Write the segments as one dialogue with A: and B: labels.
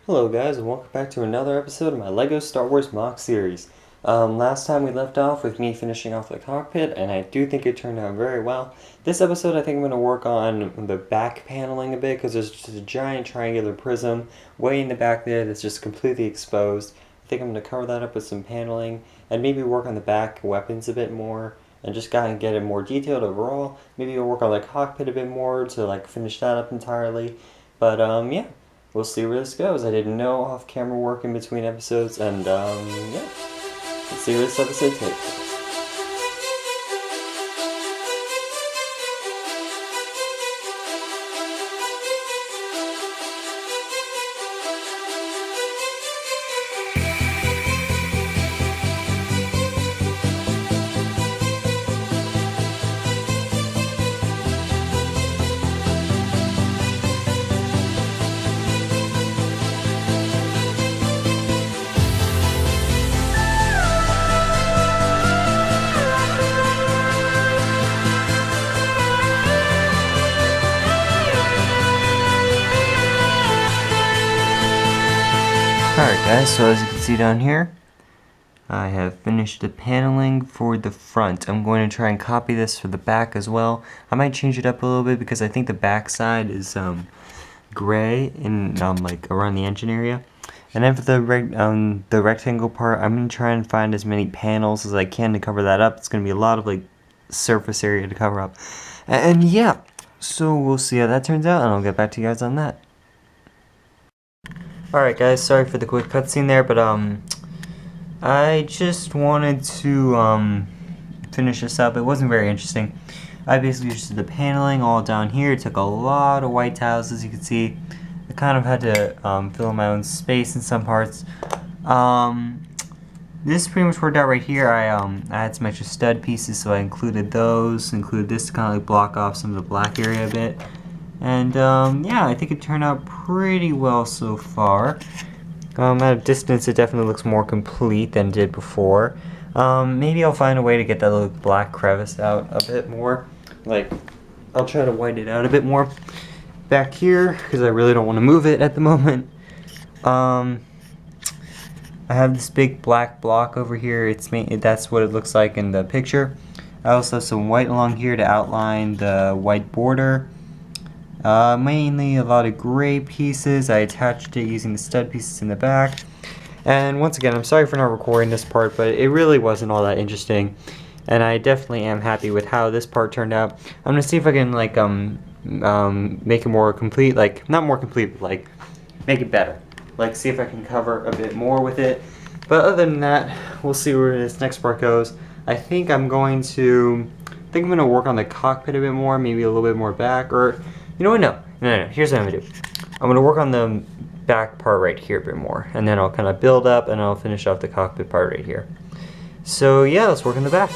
A: Hello guys and welcome back to another episode of my LEGO Star Wars MOC series. Last time we left off with me finishing off the cockpit, and I do think it turned out very well. This episode I think I'm going to work on the back paneling a bit, because there's just a giant triangular prism way in the back there that's just completely exposed. I think I'm going to cover that up with some paneling, and maybe work on the back weapons a bit more, and just kind of get it more detailed overall. Maybe I'll work on the cockpit a bit more to finish that up entirely. But yeah. We'll see where this goes. I did no off-camera work in between episodes, and yeah, let's see where this episode takes us. Alright guys, so as you can see down here, I have finished the paneling for the front. I'm going to try and copy this for the back as well. I might change it up a little bit because I think the back side is gray in like around the engine area. And then for the rectangle part, I'm going to try and find as many panels as I can to cover that up. It's going to be a lot of surface area to cover up. And yeah, so we'll see how that turns out, and I'll get back to you guys on that. Alright guys, sorry for the quick cutscene there, but I just wanted to finish this up. It wasn't very interesting. I basically just did the paneling all down here. It took a lot of white tiles, as you can see. I kind of had to fill in my own space in some parts. This pretty much worked out right here. I had some extra stud pieces, so I included those. Included this to kind of block off some of the black area a bit. And yeah, I think it turned out pretty well so far. At a distance it definitely looks more complete than it did before. Maybe I'll find a way to get that little black crevice out a bit more. I'll try to white it out a bit more back here, because I really don't want to move it at the moment. I have this big black block over here. That's what it looks like in the picture. I also have some white along here to outline the white border. Mainly a lot of gray pieces. I attached it using the stud pieces in the back. And once again, I'm sorry for not recording this part, but it really wasn't all that interesting. And I definitely am happy with how this part turned out. I'm gonna see if I can make it more complete, not more complete, but make it better. See if I can cover a bit more with it. But other than that, we'll see where this next part goes. I think I'm gonna work on the cockpit a bit more, maybe a little bit more back, or you know what, no, here's what I'm going to do. I'm going to work on the back part right here a bit more, and then I'll kind of build up, and I'll finish off the cockpit part right here. So yeah, let's work on the back.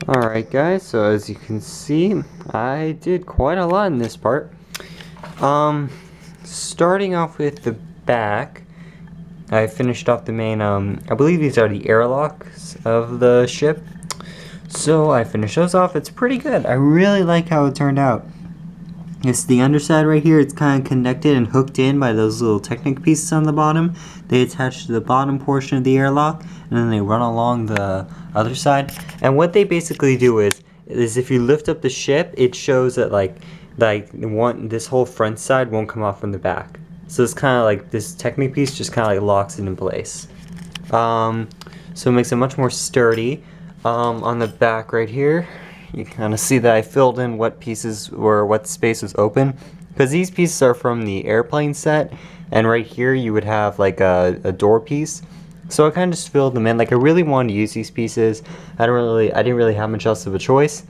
A: Alright guys, so as you can see, I did quite a lot in this part. Starting off with the back, I finished off the main, I believe these are the airlocks of the ship. So I finished those off. It's pretty good. I really like how it turned out. It's the underside right here. It's kind of connected and hooked in by those little Technic pieces on the bottom. They attach to the bottom portion of the airlock, and then they run along the other side. And what they basically do is if you lift up the ship, it shows that this whole front side won't come off from the back. So it's kind of like this Technic piece just kind of like locks it in place. So it makes it much more sturdy. On the back right here, you kind of see that I filled in what pieces or what space was open, because these pieces are from the airplane set, and right here you would have like a door piece. So I kind of just filled them in. Like I really wanted to use these pieces. I didn't really have much else of a choice.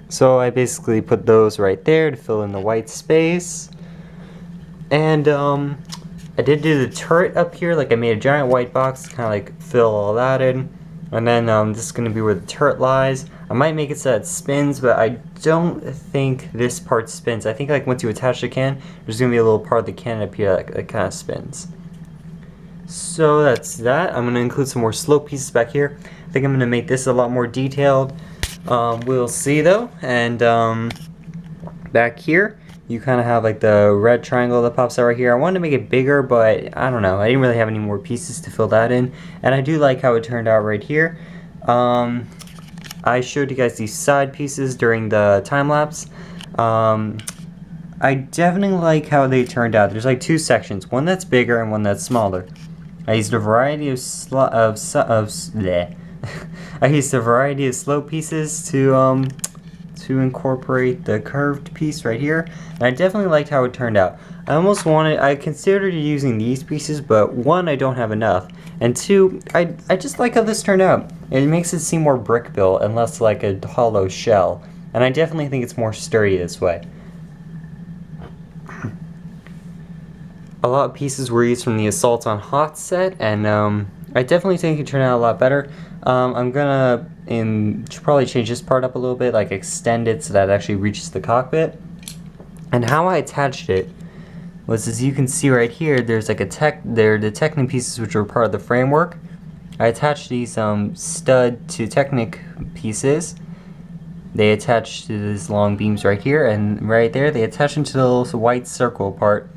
A: So I basically put those right there to fill in the white space. And I did do the turret up here. Like I made a giant white box to kind of like fill all that in. And then this is going to be where the turret lies. I might make it so that it spins, but I don't think this part spins. I think like once you attach the can, there's going to be a little part of the can up here that kind of spins. So that's that. I'm going to include some more slope pieces back here. I think I'm going to make this a lot more detailed. We'll see though. And back here, you kind of have like the red triangle that pops out right here. I wanted to make it bigger, but I don't know. I didn't really have any more pieces to fill that in. And I do like how it turned out right here. I showed you guys these side pieces during the time lapse. I definitely like how they turned out. There's like two sections, one that's bigger and one that's smaller. I used a variety of I used a variety of slope pieces to incorporate the curved piece right here, and I definitely liked how it turned out. I considered using these pieces, but one, I don't have enough, and two, I just like how this turned out. It makes it seem more brick built and less like a hollow shell, and I definitely think it's more sturdy this way. A lot of pieces were used from the Assault on Hoth set, and I definitely think it turned out a lot better. I'm gonna probably change this part up a little bit, like extend it so that it actually reaches the cockpit. And how I attached it was, as you can see right here, there's like the Technic pieces which were part of the framework. I attached these stud to Technic pieces. They attach to these long beams right here, and right there they attach into the little white circle part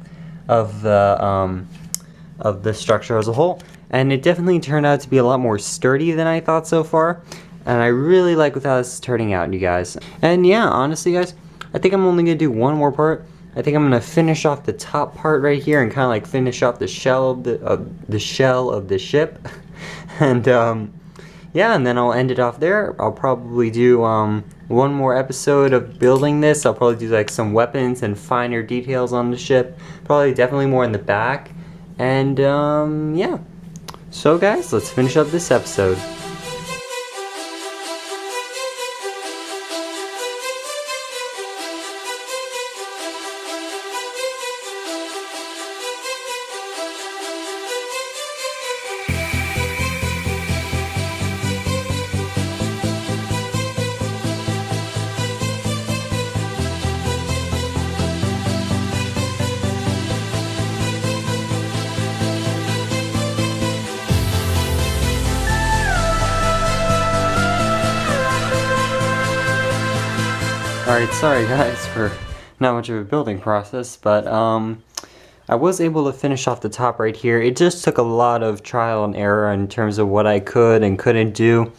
A: of the structure as a whole. And it definitely turned out to be a lot more sturdy than I thought so far. And I really like how this is turning out, you guys. And yeah, honestly guys, I think I'm only going to do one more part. I think I'm going to finish off the top part right here and kind of like finish off the shell of the ship. And yeah, and then I'll end it off there. I'll probably do one more episode of building this. I'll probably do like some weapons and finer details on the ship. Probably definitely more in the back. And yeah. So guys, let's finish up this episode. Alright, sorry guys for not much of a building process, but I was able to finish off the top right here. It just took a lot of trial and error in terms of what I could and couldn't do.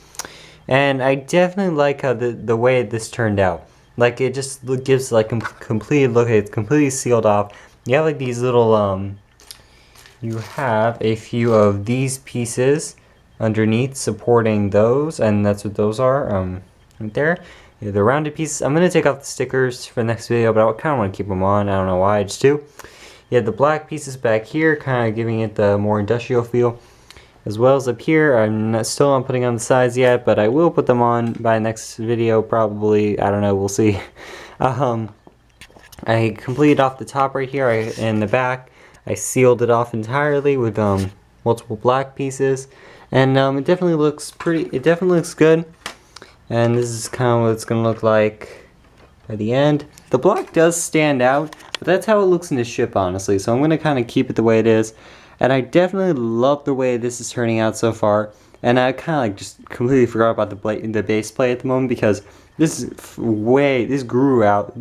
A: And I definitely like how the way this turned out. Like it just gives like a complete look. It's completely sealed off. You have like these little you have a few of these pieces underneath supporting those, and that's what those are right there. Yeah, the rounded pieces. I'm going to take off the stickers for the next video, but I kind of want to keep them on. I don't know why, I just do. You have the black pieces back here, kind of giving it the more industrial feel. As well as up here, I'm still not putting on the sides yet, but I will put them on by next video, probably. I don't know, we'll see. I completed off the top right here and the back. I sealed it off entirely with multiple black pieces. And it definitely looks good. And this is kind of what it's going to look like by the end. The black does stand out, but that's how it looks in the ship, honestly. So I'm going to kind of keep it the way it is. And I definitely love the way this is turning out so far. And I kind of like just completely forgot about the base plate at the moment, because this grew out,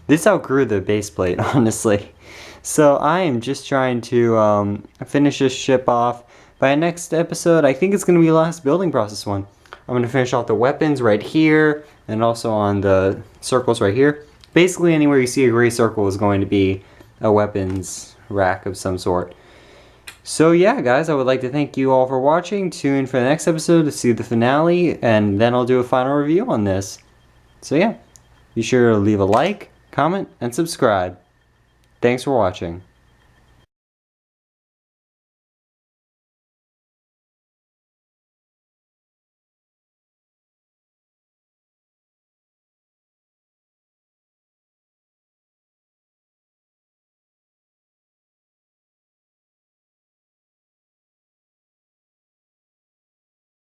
A: this outgrew the base plate, honestly. So I am just trying to finish this ship off. By next episode, I think it's going to be the last building process one. I'm going to finish off the weapons right here, and also on the circles right here. Basically, anywhere you see a gray circle is going to be a weapons rack of some sort. So yeah, guys, I would like to thank you all for watching. Tune in for the next episode to see the finale, and then I'll do a final review on this. So yeah, be sure to leave a like, comment, and subscribe. Thanks for watching.